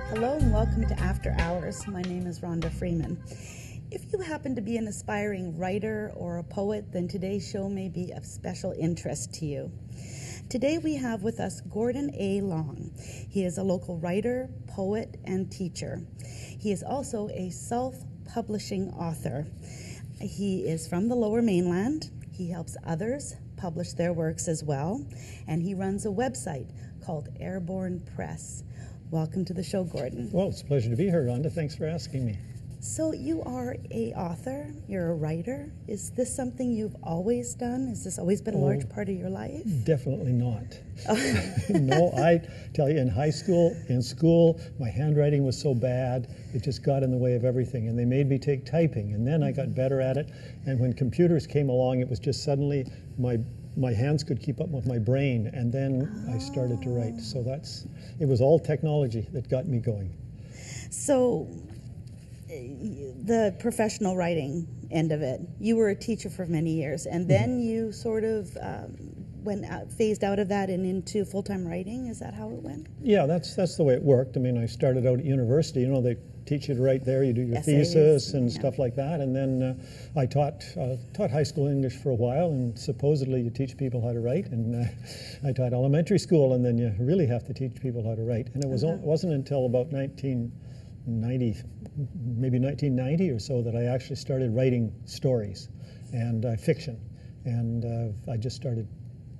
Hello and welcome to After Hours. My name is Rhonda Freeman. If you happen to be an aspiring writer or a poet, then today's show may be of special interest to you. Today we have with us Gordon A. Long. He is a local writer, poet, and teacher. He is also a self-publishing author. He is from the Lower Mainland. He helps others publish their works as well, and he runs a website called Airborne Press. Welcome to the show, Gordon. Well, it's a pleasure to be here, Rhonda. Thanks for asking me. So you are an author, you're a writer. Is this something you've always done? Has this always been a large part of your life? Definitely not. No, I tell you, in school, my handwriting was so bad, it just got in the way of everything. And they made me take typing, and then I got better at it. And when computers came along, it was just suddenly my hands could keep up with my brain, and then I started to write. So it was all technology that got me going. So the professional writing end of it, you were a teacher for many years, and then you sort of phased out of that and into full-time writing. Is that how it went? Yeah, that's the way it worked. I mean, I started out at university. You know, they teach you to write there. You do your Essays, thesis and stuff like that. And then I taught high school English for a while, and supposedly you teach people how to write. And I taught elementary school, and then you really have to teach people how to write. And it wasn't until about 1990, maybe 1990 or so, that I actually started writing stories and fiction. And I just started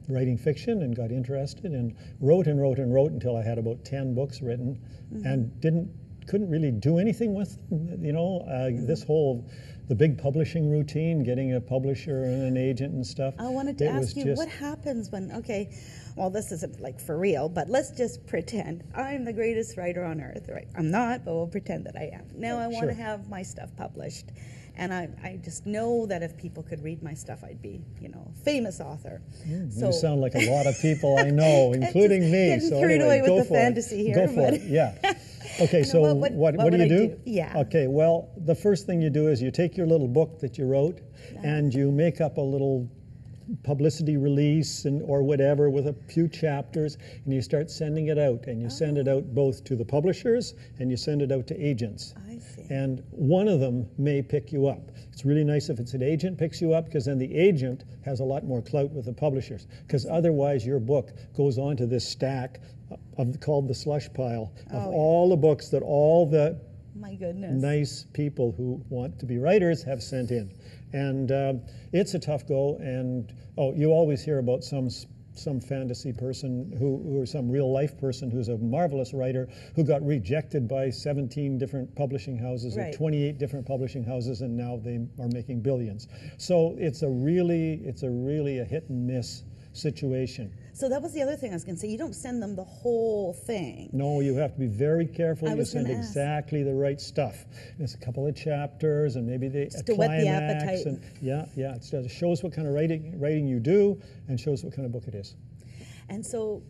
writing fiction and got interested and wrote and wrote and wrote until I had about 10 books written, and couldn't really do anything with them. You know, the big publishing routine, getting a publisher and an agent and stuff. I wanted to ask you, what happens when, well, this isn't like for real, but let's just pretend I'm the greatest writer on earth, right? I'm not, but we'll pretend that I am. Now I want to have my stuff published. And I just know that if people could read my stuff, I'd be, a famous author. So, you sound like a lot of people I know, including me. Getting carried away with the fantasy here. Go for it, yeah. Okay, so what do you do? Yeah. Okay, well, the first thing you do is you take your little book that you wrote, and you make up a little publicity release or whatever with a few chapters, and you start sending it out, and you send it out both to the publishers and you send it out to agents. I see. And one of them may pick you up. It's really nice if it's an agent picks you up, because then the agent has a lot more clout with the publishers, because otherwise your book goes onto this stack called the slush pile of all the books that all the my goodness nice people who want to be writers have sent in. And it's a tough go, and you always hear about some fantasy person or some real life person who's a marvelous writer who got rejected by 17 different publishing houses or 28 different publishing houses, and now they are making billions. So it's a really a hit and miss situation. So that was the other thing I was going to say. You don't send them the whole thing. No, you have to be very careful. You send exactly the right stuff. There's a couple of chapters, and maybe a to whet the appetite. And it shows what kind of writing you do, and shows what kind of book it is. And so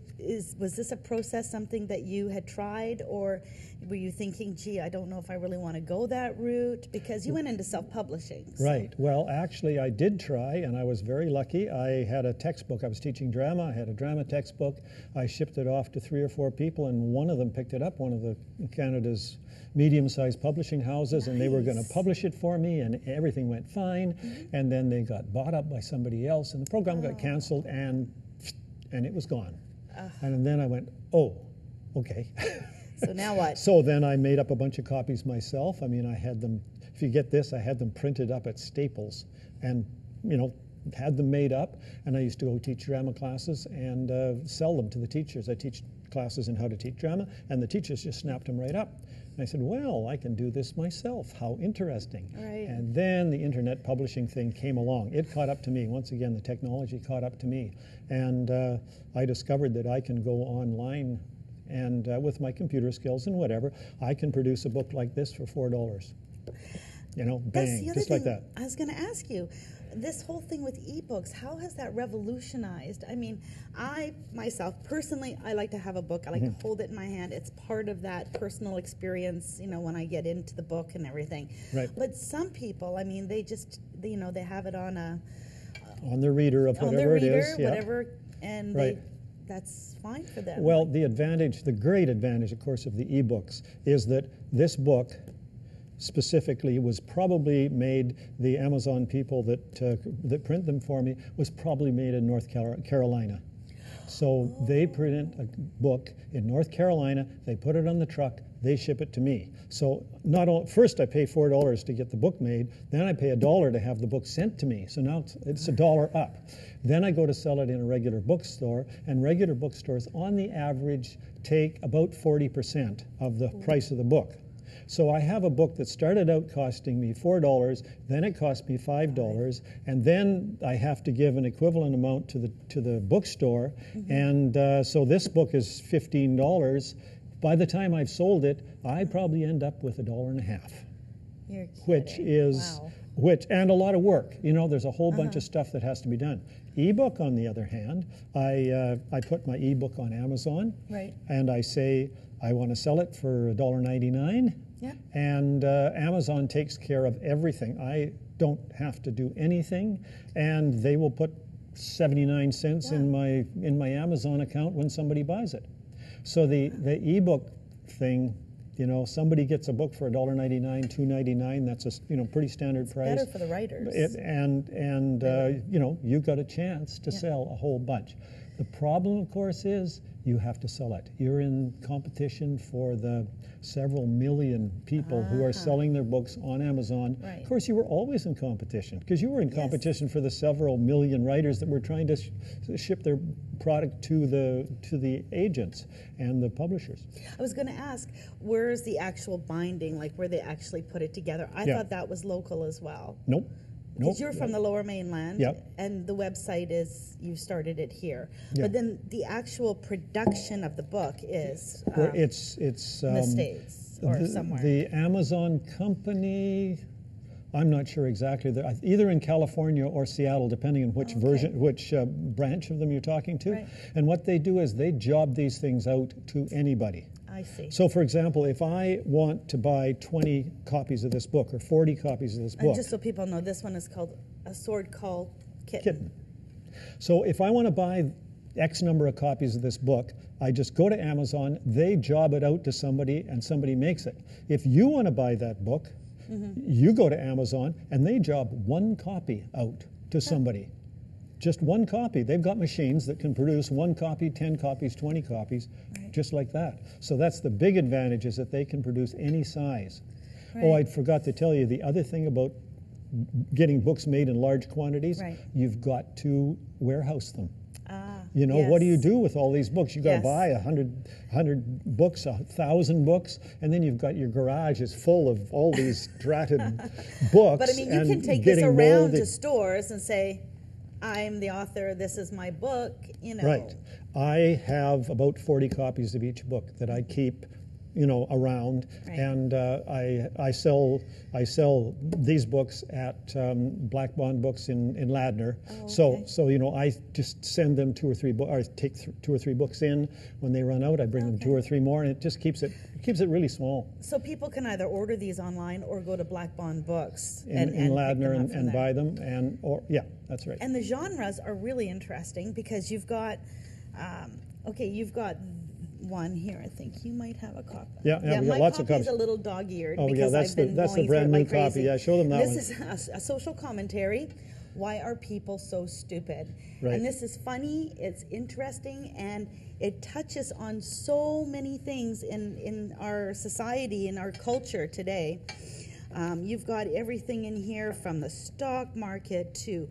was this a process, something that you had tried, or were you thinking, gee, I don't know if I really want to go that route? Because you went into self-publishing. So. Right. Well, actually, I did try, and I was very lucky. I had a textbook. I was teaching drama. I had a drama textbook. I shipped it off to 3 or 4 people, and one of them picked it up, one of the Canada's medium-sized publishing houses, and they were going to publish it for me, and everything went fine. And then they got bought up by somebody else, and the program got canceled, and it was gone. And then I went, okay. So now what? So then I made up a bunch of copies myself. I mean, I had them, if you get this, I had them printed up at Staples and, had them made up. And I used to go teach drama classes and sell them to the teachers. I teach classes in how to teach drama, and the teachers just snapped them right up. And I said, well, I can do this myself. How interesting. Right. And then the internet publishing thing came along. It caught up to me. Once again, the technology caught up to me. And I discovered that I can go online and with my computer skills and whatever, I can produce a book like this for $4. you know, That's bang, the other just thing like that. I was going to ask you. This whole thing with ebooks, how has that revolutionized? I mean, I myself personally, I like to have a book. I like to hold it in my hand. It's part of that personal experience, you know, when I get into the book and everything. Right. But some people, I mean, they just, you know, they have it on On the reader of whatever it is. Yeah. whatever, and Right. that's fine for them. Well, the advantage, the great advantage, of course, of the ebooks is that this book specifically was probably made, the Amazon people that print them for me, was probably made in North Carolina. So they print a book in North Carolina, they put it on the truck, they ship it to me. So first I pay $4 to get the book made, then I pay $1 to have the book sent to me. So now it's $1 up. Then I go to sell it in a regular bookstore, and regular bookstores on the average take about 40% of the price of the book. So I have a book that started out costing me $4, then it cost me $5, and then I have to give an equivalent amount to the bookstore, and so this book is $15. By the time I've sold it, I probably end up with $1.50. You're Which kidding. is Wow. and a lot of work. You know, there's a whole bunch of stuff that has to be done. Ebook, on the other hand, I put my ebook on Amazon, Right. and I say I want to sell it for $1.99. Yeah. And Amazon takes care of everything. I don't have to do anything, and they will put 79 cents in my Amazon account when somebody buys it. So the ebook thing, you know, somebody gets a book for $1.99, $2.99. That's a pretty standard price. Better for the writers. You know, you got a chance to sell a whole bunch. The problem, of course, is you have to sell it. You're in competition for the several million people who are selling their books on Amazon. Right. Of course, you were always in competition because you were in competition for the several million writers that were trying to ship their product to the agents and the publishers. I was going to ask, where's the actual binding, like where they actually put it together? I thought that was local as well. Nope. Because you're from the Lower Mainland, Yep. and the website is, you started it here. Yeah. But then the actual production of the book is It's in the States or somewhere. The Amazon company, I'm not sure exactly. They're either in California or Seattle, depending on which which branch of them you're talking to. Right. And what they do is they job these things out to anybody. I see. So, for example, if I want to buy 20 copies of this book or 40 copies of this And book, just so people know, this one is called A Sword Called Kitten. So if I want to buy X number of copies of this book, I just go to Amazon, they job it out to somebody, and somebody makes it. If you want to buy that book, you go to Amazon, and they job one copy out to somebody. Just one copy. They've got machines that can produce one copy, 10 copies, 20 copies, just like that. So that's the big advantage, is that they can produce any size. Oh, I forgot to tell you, the other thing about getting books made in large quantities, you've got to warehouse them. You know, what do you do with all these books? You've got to buy 100 books, 1,000 books, and then you've got your garage is full of all these dratted books. But I mean, you can take this around to stores and say, I'm the author, this is my book, you know. Right. I have about 40 copies of each book that I keep, you know, around, and I sell these books at Black Bond Books in Ladner. So you know, I just send them 2 or 3 books, or take 2 or 3 books in. When they run out, I bring them 2 or 3 more, and it just keeps it really small. So people can either order these online or go to Black Bond Books in Ladner and buy them, that's right. And the genres are really interesting because you've got, you've got one here. I think you might have a copy. Yeah, we got lots of copies. My copy is a little dog-eared. Oh, because that's the brand new copy. Yeah, show them that one. This is a social commentary. Why are people so stupid? Right. And this is funny. It's interesting, and it touches on so many things in our society, in our culture today. You've got everything in here from the stock market to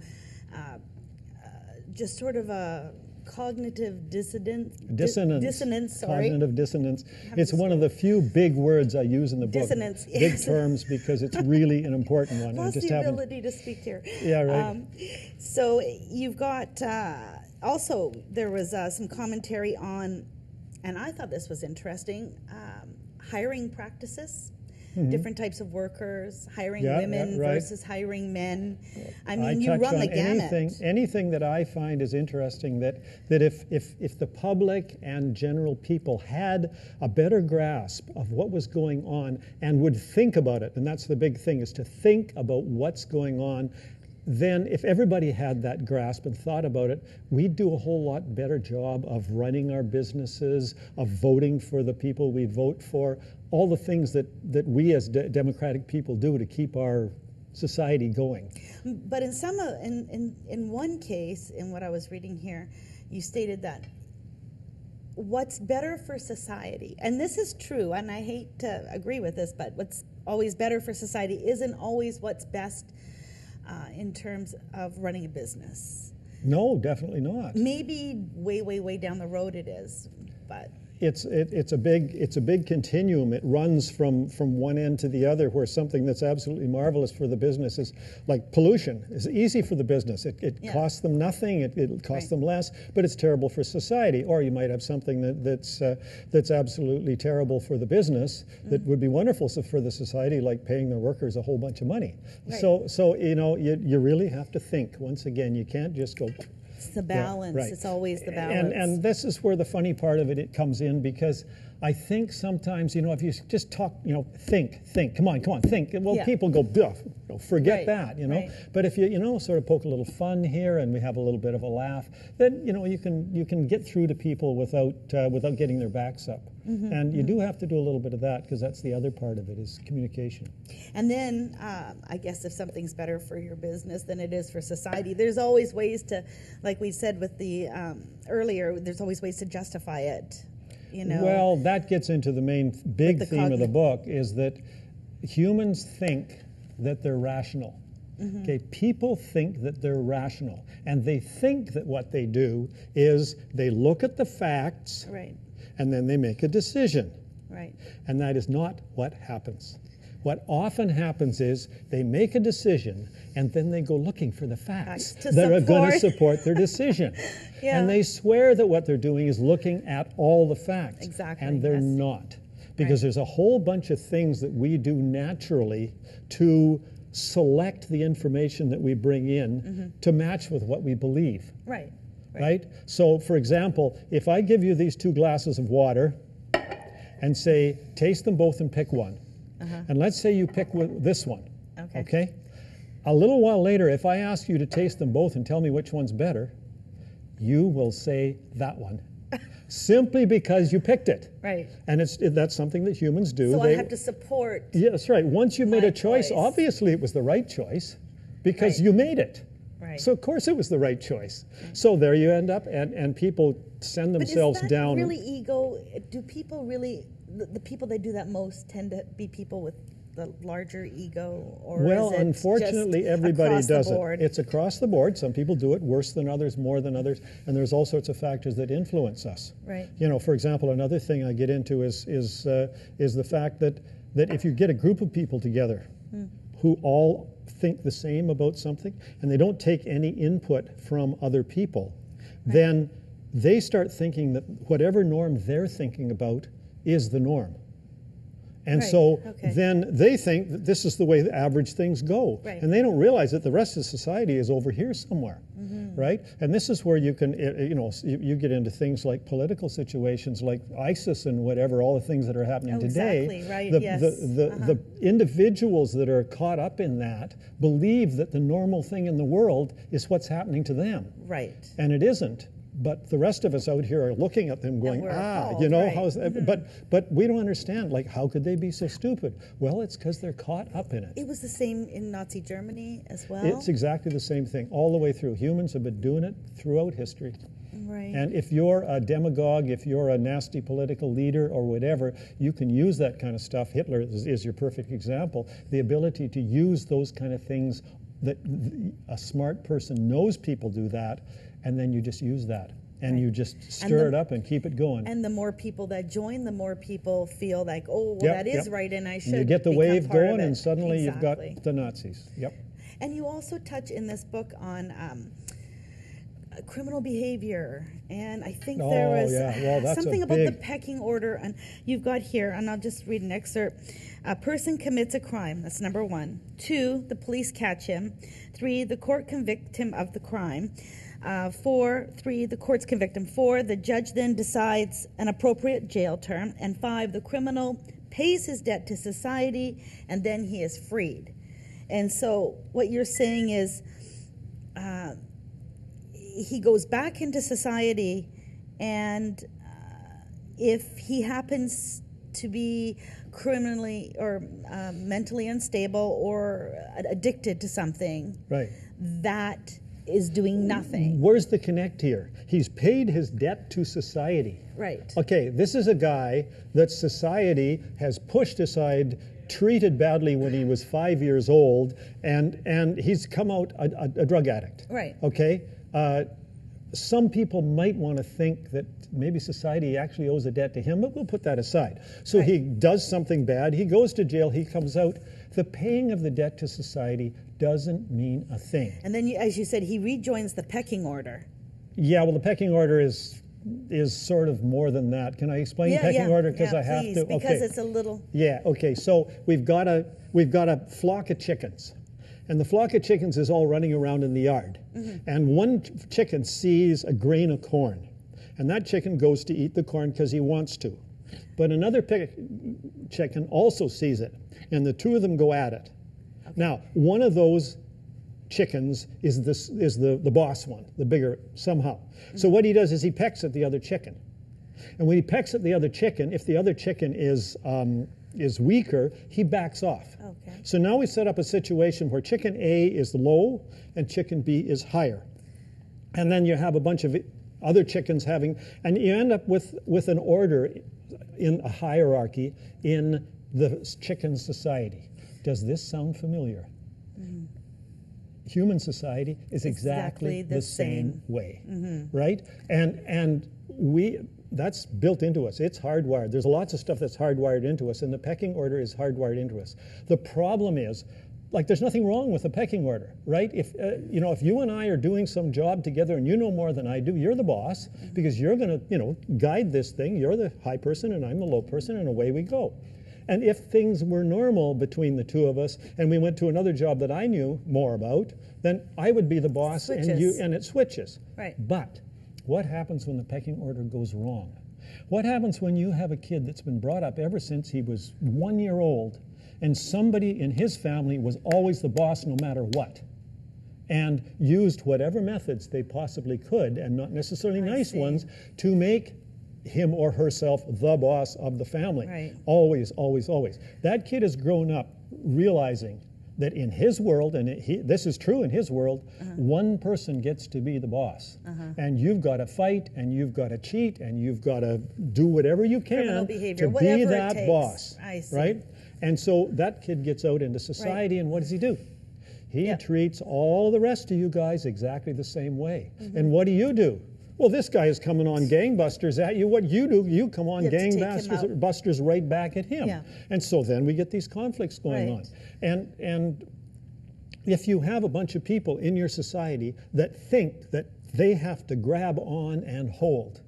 just sort of a cognitive dissonance. Cognitive dissonance. It's one of the few big words I use in the book. Dissonance. Big terms, because it's really an important one. Lost the ability to speak here. Yeah, right. So you've got also there was some commentary on, and I thought this was interesting, hiring practices. different types of workers, hiring Yeah, women right. versus hiring men. I I mean, you touch run on the gamut. anything that I find is interesting, that if the public and general people had a better grasp of what was going on and would think about it, and that's the big thing, is to think about what's going on, then if everybody had that grasp and thought about it, we'd do a whole lot better job of running our businesses, of voting for the people we vote for, all the things that we as democratic people do to keep our society going. But in some in one case, in what I was reading here, you stated that what's better for society, and this is true, and I hate to agree with this, but what's always better for society isn't always what's best in terms of running a business. No, definitely not. Maybe way down the road it is, but It's a big continuum. It runs from one end to the other, where something that's absolutely marvelous for the business is like pollution. It's easy for the business. It Yeah. costs them nothing. It costs Right. them less, but it's terrible for society. Or you might have something that's absolutely terrible for the business that would be wonderful for the society, like paying their workers a whole bunch of money. Right. So you really have to think. Once again, you can't just go. it's the balance. right. It's always the balance. And this is where the funny part of it comes in, because I think sometimes, if you just talk, think, come on, think. Well, Yeah. people go, forget Right, that, right. But if you, sort of poke a little fun here and we have a little bit of a laugh, then, you can get through to people without getting their backs up. And you do have to do a little bit of that, because that's the other part of it, is communication. And then, I guess if something's better for your business than it is for society, there's always ways to, like we said with the earlier, there's always ways to justify it. Well, that gets into the main big the theme of the book, is that humans think that they're rational. Okay, people think that they're rational, and they think that what they do is they look at the facts, Right, and then they make a decision. right. And that is not what happens. What often happens is they make a decision, and then they go looking for the facts To that are going to support. support their decision. Yeah. And they swear that what they're doing is looking at all the facts. Exactly, And they're yes. not. Because Right. there's a whole bunch of things that we do naturally to select the information that we bring in to match with what we believe. Right. Right? So, for example, if I give you these 2 glasses of water and say, taste them both and pick one. And let's say you pick this one. Okay. A little while later, if I ask you to taste them both and tell me which one's better, you will say that one. Simply because you picked it. Right. And that's something that humans do. So I have to support. Yeah, that's right. Once you made my a choice, choice. obviously it was the right choice, because Right. you made it. Right. So of course it was the right choice. So there you end up, and people send But is themselves that down. really ego? Do people really, the people that do that most tend to be people with the larger ego? Or Well, is it unfortunately, just everybody across the does it. board? It's across the board. Some people do it worse than others, more than others, and there's all sorts of factors that influence us. Right. For example, another thing I get into is the fact that if you get a group of people together who all think the same about something, and they don't take any input from other people, then they start thinking that whatever norm they're thinking about is the norm. And Right, so okay. then they think that this is the way the average things go. Right. And they don't realize that the rest of society is over here somewhere, right? And this is where you can, you get into things like political situations like ISIS and whatever, all the things that are happening today. Exactly, right, The, yes. the individuals that are caught up in that believe that the normal thing in the world is what's happening to them. Right. And it isn't. But the rest of us out here are looking at them going, we're appalled, right. how's that? But we don't understand, like, how could they be so stupid? Well, it's because they're caught up in it. It was the same in Nazi Germany as well. It's exactly the same thing all the way through. Humans have been doing it throughout history. Right. And if you're a demagogue, if you're a nasty political leader or whatever, you can use that kind of stuff. Hitler is your perfect example. The ability to use those kind of things, that a smart person knows people do that, and then you just use that. And Right. you just stir it up and keep it going. And the more people that join, the more people feel like, oh, well, Yep, that is yep. right, and I should. And you get the become wave part of going, it. and suddenly Exactly. you've got the Nazis. Yep. And you also touch in this book on criminal behavior, and I think there was Well, that's something a about the big... pecking order. And you've got here, and I'll just read an excerpt. A person commits a crime. That's number 1. 2, the police catch him. 3, the court convict him of the crime. 3, the courts convict him. 4, the judge then decides an appropriate jail term. And 5, the criminal pays his debt to society, and then he is freed. And so what you're saying is he goes back into society, and if he happens to be criminally or mentally unstable or addicted to something, Right. that is doing nothing. Where's the connect here? He's paid his debt to society. Right. Okay, this is a guy that society has pushed aside, treated badly when he was 5 years old, and he's come out a drug addict. Right. Okay? Some people might want to think that maybe society actually owes a debt to him, but we'll put that aside. So Right. he does something bad, he goes to jail, he comes out. The paying of the debt to society doesn't mean a thing. And then, as you said, he rejoins the pecking order. Yeah, well, the pecking order is sort of more than that. Can I explain pecking order? Because I have please, to. because Okay. it's a little... Yeah. Okay. So we've got a flock of chickens, and the flock of chickens is all running around in the yard. And one chicken sees a grain of corn, and that chicken goes to eat the corn because he wants to. But another chicken also sees it, and the two of them go at it. Now, one of those chickens is the boss one, the bigger somehow. So what he does is he pecks at the other chicken. And when he pecks at the other chicken, if the other chicken is weaker, he backs off. Okay. So now we set up a situation where chicken A is low and chicken B is higher. And then you have a bunch of other chickens having, and you end up with an order in a hierarchy in the chicken society. Does this sound familiar? Human society is exactly the same way, right? And that's built into us. It's hardwired. There's lots of stuff that's hardwired into us, and the pecking order is hardwired into us. The problem is, like, there's nothing wrong with the pecking order, right? If if you and I are doing some job together and you know more than I do, you're the boss because you're going to, guide this thing. You're the high person and I'm the low person, and away we go. And if things were normal between the two of us and we went to another job that I knew more about, then I would be the boss and it switches. Right. But what happens when the pecking order goes wrong? What happens when you have a kid that's been brought up ever since he was 1 year old and somebody in his family was always the boss no matter what, and used whatever methods they possibly could, and not necessarily nice ones, to make him or herself the boss of the family. Right. Always, always, always. That kid has grown up realizing that in his world, and this is true in his world, one person gets to be the boss. And you've got to fight, and you've got to cheat, and you've got to do whatever you can behavior, to be whatever it that takes. boss. I see. Right? And so that kid gets out into society, and what does he do? He treats all the rest of you guys exactly the same way. And what do? Well, this guy is coming on gangbusters at you. What you do, you come on gangbusters right back at him. Yeah. And so then we get these conflicts going on. And if you have a bunch of people in your society that think that they have to grab on and hold,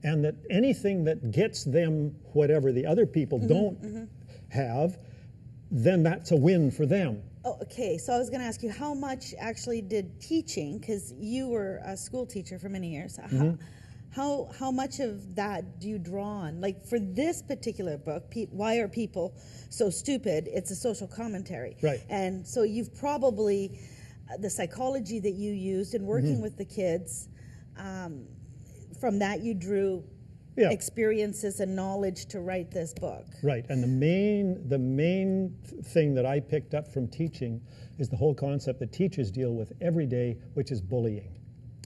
and that anything that gets them whatever the other people don't have, then that's a win for them. Oh, okay, so I was going to ask you, how much actually did teaching, because you were a school teacher for many years, how much of that do you draw on? Like for this particular book, Why Are People So Stupid? It's a social commentary. Right. And so you've probably, the psychology that you used in working with the kids, from that you drew experiences and knowledge to write this book. Right, and the main thing that I picked up from teaching is the whole concept that teachers deal with every day, which is bullying.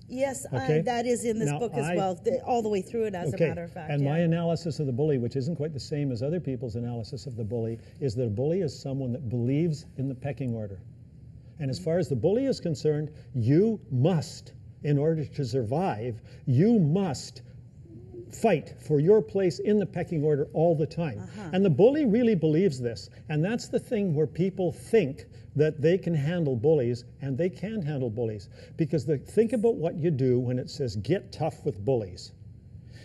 Yes, Okay? That is in this book as well, all the way through it, as a matter of fact. And my analysis of the bully, which isn't quite the same as other people's analysis of the bully, is that a bully is someone that believes in the pecking order. And as far as the bully is concerned, you must, in order to survive, you must fight for your place in the pecking order all the time. And the bully really believes this. And that's the thing where people think that they can handle bullies, and they can handle bullies. Because think about what you do when it says, get tough with bullies.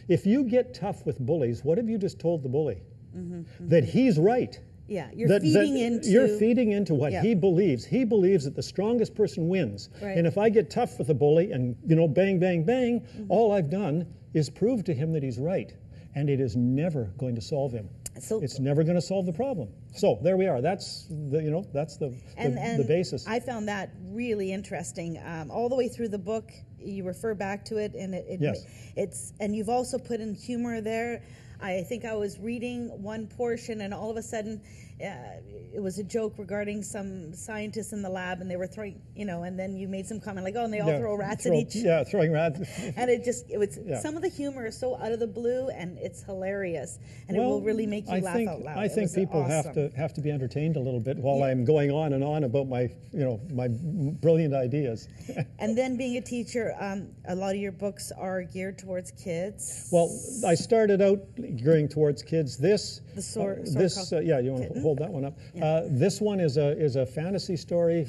If you get tough with bullies, what have you just told the bully? That he's right. Yeah, you're feeding into what he believes. He believes that the strongest person wins. Right. And if I get tough with the bully and, bang, bang, bang, all I've done is prove to him that he's right. And it is never going to solve him. So it's never going to solve the problem. So there we are. That's the basis. I found that really interesting. All the way through the book, you refer back to it, and and you've also put in humor there. I think I was reading one portion, and all of a sudden, it was a joke regarding some scientists in the lab, and they were throwing, and then you made some comment like, oh, and they all throw rats at each. Yeah, throwing rats. And some of the humor is so out of the blue, and it's hilarious, and it will really make you laugh out loud. I think people awesome. have to be entertained a little bit while I'm going on and on about my, my brilliant ideas. And then being a teacher, a lot of your books are geared towards kids. Well, I started out gearing towards kids. You want to hold that one up. Yeah. This one is a fantasy story,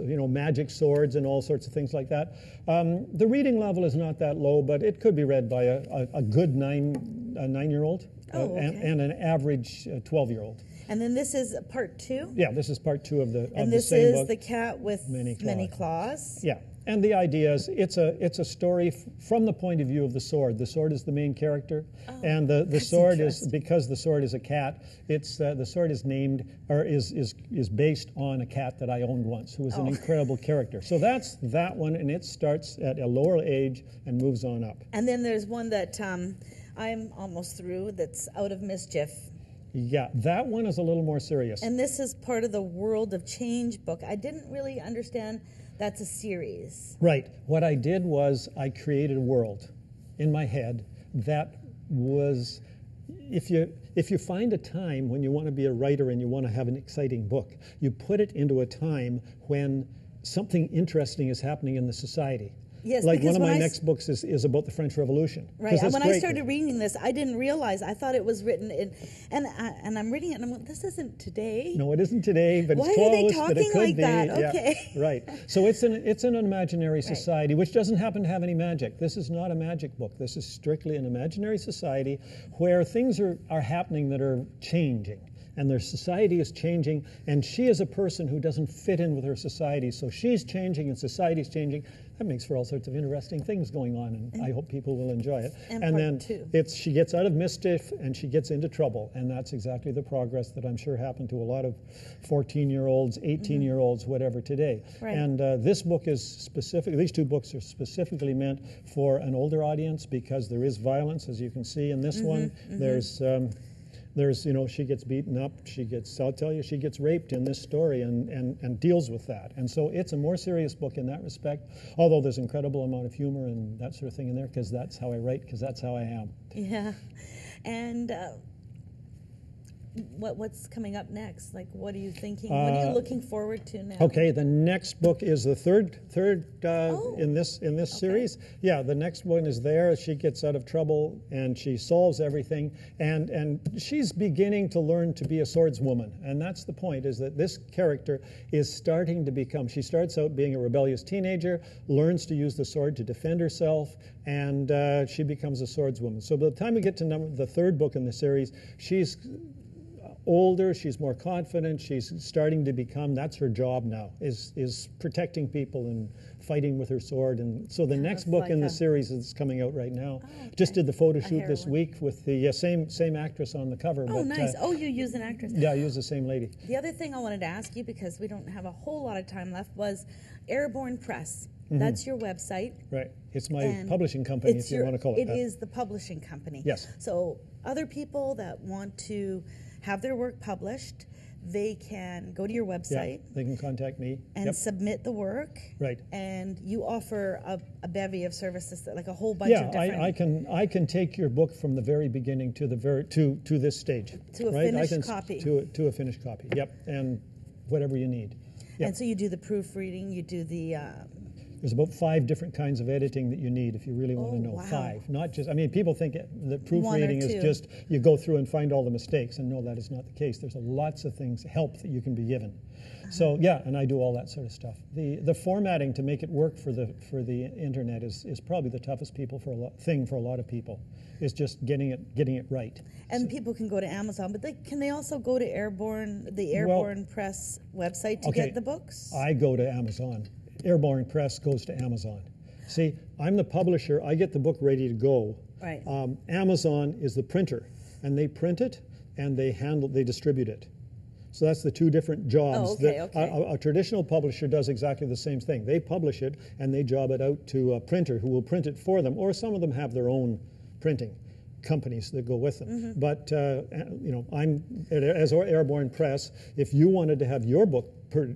magic swords and all sorts of things like that. The reading level is not that low, but it could be read by a good nine-year-old and an average 12-year-old. And then this is part 2? Yeah, this is part 2 of the And this is book. The Cat with Many Claws. Yeah. And the idea is it's a story from the point of view of the sword. The sword is the main character, and the sword is, because the sword is a cat. It's the sword is named or is based on a cat that I owned once, who was an incredible character. So that's that one, and it starts at a lower age and moves on up. And then there's one that I'm almost through. That's Out of Mischief. Yeah, that one is a little more serious. And this is part of the World of Change book. I didn't really understand. That's a series. Right. What I did was I created a world in my head that was, if you find a time when you want to be a writer and you want to have an exciting book, you put it into a time when something interesting is happening in the society. Yes, like one of my next books is about the French Revolution. Right. And when I started reading this, I didn't realize. I thought it was written in, and I'm reading it, and I'm like, this isn't today. No, it isn't today, but why it's close. Why are they talking like that? Yeah, okay. Right. So it's an imaginary society, which doesn't happen to have any magic. This is not a magic book. This is strictly an imaginary society where things are happening that are changing. And their society is changing, and she is a person who doesn't fit in with her society, so she's changing and society's changing. That makes for all sorts of interesting things going on, and I hope people will enjoy it. And then two. She gets out of mischief and she gets into trouble, and that's exactly the progress that I'm sure happened to a lot of 14-year-olds, 18-year-olds, whatever today. Right. And this book is specific. These two books are specifically meant for an older audience because there is violence, as you can see in this one. There's, she gets beaten up, I'll tell you, she gets raped in this story and deals with that. And so it's a more serious book in that respect, although there's an incredible amount of humor and that sort of thing in there, because that's how I write, because that's how I am. Yeah. And what's coming up next? Like, what are you thinking? What are you looking forward to now? Okay, the next book is the third in this series. Yeah, the next one is there. She gets out of trouble and she solves everything, and she's beginning to learn to be a swordswoman. And that's the point, is that this character is starting to become. She starts out being a rebellious teenager, learns to use the sword to defend herself, and she becomes a swordswoman. So by the time we get to the third book in the series, she's older, she's more confident, she's starting to become, that's her job now, is protecting people and fighting with her sword. And so the next book in the series is coming out right now. Just did the photo shoot this week with the same actress on the cover. Oh, nice. You use an actress. Yeah, I use the same lady. The other thing I wanted to ask you, because we don't have a whole lot of time left, was Airborne Press. That's your website. Right. It's my publishing company, if you want to call it that. It is the publishing company. Yes. So other people that want to have their work published, they can go to your website. Yeah, they can contact me. And submit the work. Right. And you offer a bevy of services, like a whole bunch of different... I can take your book from the very beginning to this stage. To a finished copy. To a finished copy, yep, and whatever you need. Yep. And so you do the proofreading, you do the... There's about 5 different kinds of editing that you need if you really want to know. Wow. 5, not just, I mean, people think that proofreading is 2. just you go through and find all the mistakes, and no, that is not the case. There's lots of things, help that you can be given. So yeah, and I do all that sort of stuff. The formatting to make it work for the internet is probably the toughest thing for a lot of people. Is just getting it right. And people can go to Amazon, but can they also go to the Airborne Press website to get the books? I go to Amazon. Airborne Press goes to Amazon. See, I'm the publisher. I get the book ready to go. Right. Amazon is the printer, and they print it and they distribute it. So that's the 2 different jobs. Oh, okay. A traditional publisher does exactly the same thing. They publish it and they job it out to a printer who will print it for them, or some of them have their own printing companies that go with them. Mm-hmm. But you know, as Airborne Press, if you wanted to have your book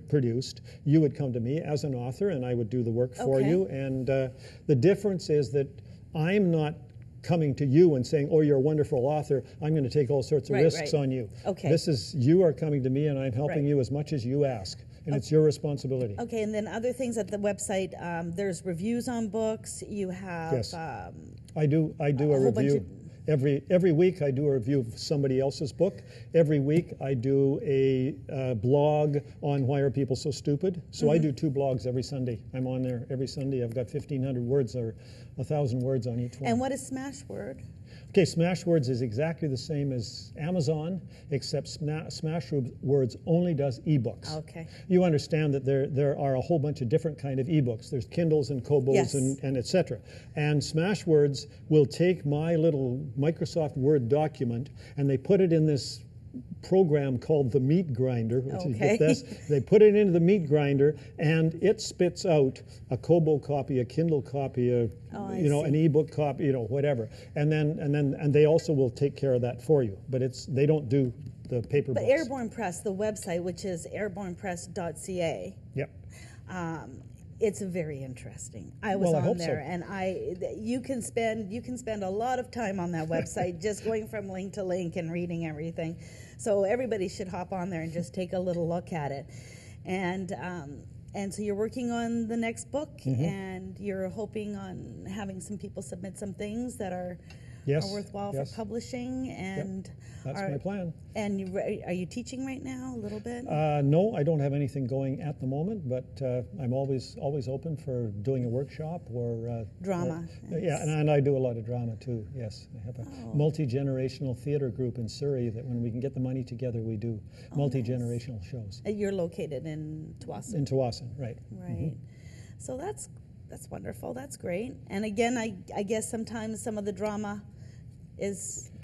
produced, you would come to me as an author, and I would do the work for you. And the difference is that I'm not coming to you and saying, "Oh, you're a wonderful author. I'm going to take all sorts of risks on you." Okay. This is you are coming to me, and I'm helping you as much as you ask. And it's your responsibility. Okay, and then other things at the website, there's reviews on books. You have Yes. I do a review every week. I do a review of somebody else's book. Every week I do a blog on why are people so stupid. So I do 2 blogs every Sunday. I'm on there every Sunday. I've got 1,500 words or 1,000 words on each one. And what is Smashword? Okay, Smashwords is exactly the same as Amazon, except Smashwords only does ebooks. Okay. You understand that there are a whole bunch of different kind of ebooks. There's Kindles and Kobos Yes. and et cetera. And Smashwords will take my little Microsoft Word document and they put it in this program called the Meat Grinder. You get this? They put it into the Meat Grinder, and it spits out a Kobo copy, a Kindle copy, an ebook copy, whatever. And they also will take care of that for you. But they don't do the paper books. But Airborne Press, the website, which is airbornepress.ca. Yep. It's very interesting. I was on there, and you can spend a lot of time on that website just going from link to link and reading everything. So everybody should hop on there and just take a little look at it. And so you're working on the next book, and you're hoping on having some people submit some things that are worthwhile for publishing. And that's my plan. And are you teaching right now a little bit? No, I don't have anything going at the moment, but I'm always open for doing a workshop or drama. And I do a lot of drama too. Yes, I have a multi-generational theater group in Surrey that when we can get the money together, we do multi-generational shows. You're located in Tsawwassen. In Tsawwassen, right. Right. So that's wonderful. That's great. And again, I guess sometimes some of the drama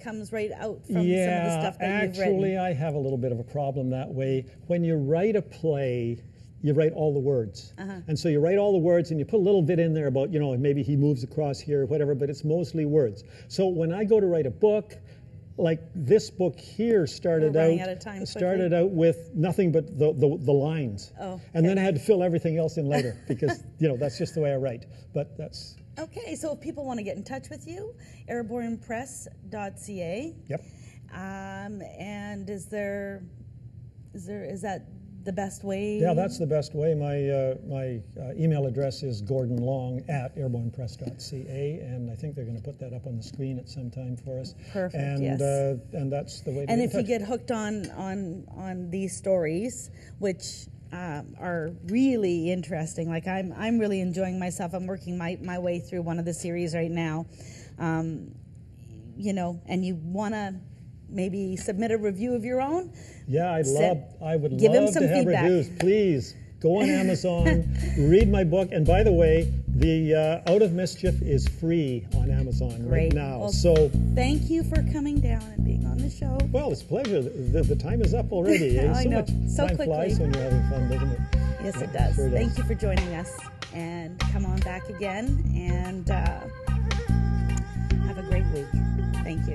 comes right out from some of the stuff that you've written. Actually, I have a little bit of a problem that way. When you write a play, you write all the words. And so you write all the words and you put a little bit in there about, maybe he moves across here or whatever, but it's mostly words. So when I go to write a book, like this book here started out with nothing but the lines. And then I had to fill everything else in later because, that's just the way I write. But that's... Okay, so if people want to get in touch with you, airbornepress.ca. Yep. And is that the best way? Yeah, that's the best way. My email address is gordonlong@airbornepress.ca, and I think they're going to put that up on the screen at some time for us. Perfect. And, yes. And that's the way to And get in if you touch. get hooked on these stories, which are really interesting, like I'm really enjoying myself. I'm working my way through one of the series right now, and you want to maybe submit a review of your own. Yeah, I would give love him some to have feedback. reviews. Please go on Amazon, read my book, and by the way, the Out of Mischief is free on Amazon right now. Well, so thank you for coming down and being on the show. Well, it's a pleasure. The time is up already. I know. Much So time quickly. flies when you're having fun, doesn't it? Yes, it does. Sure Thank you for joining us, and come on back again, and have a great week. Thank you.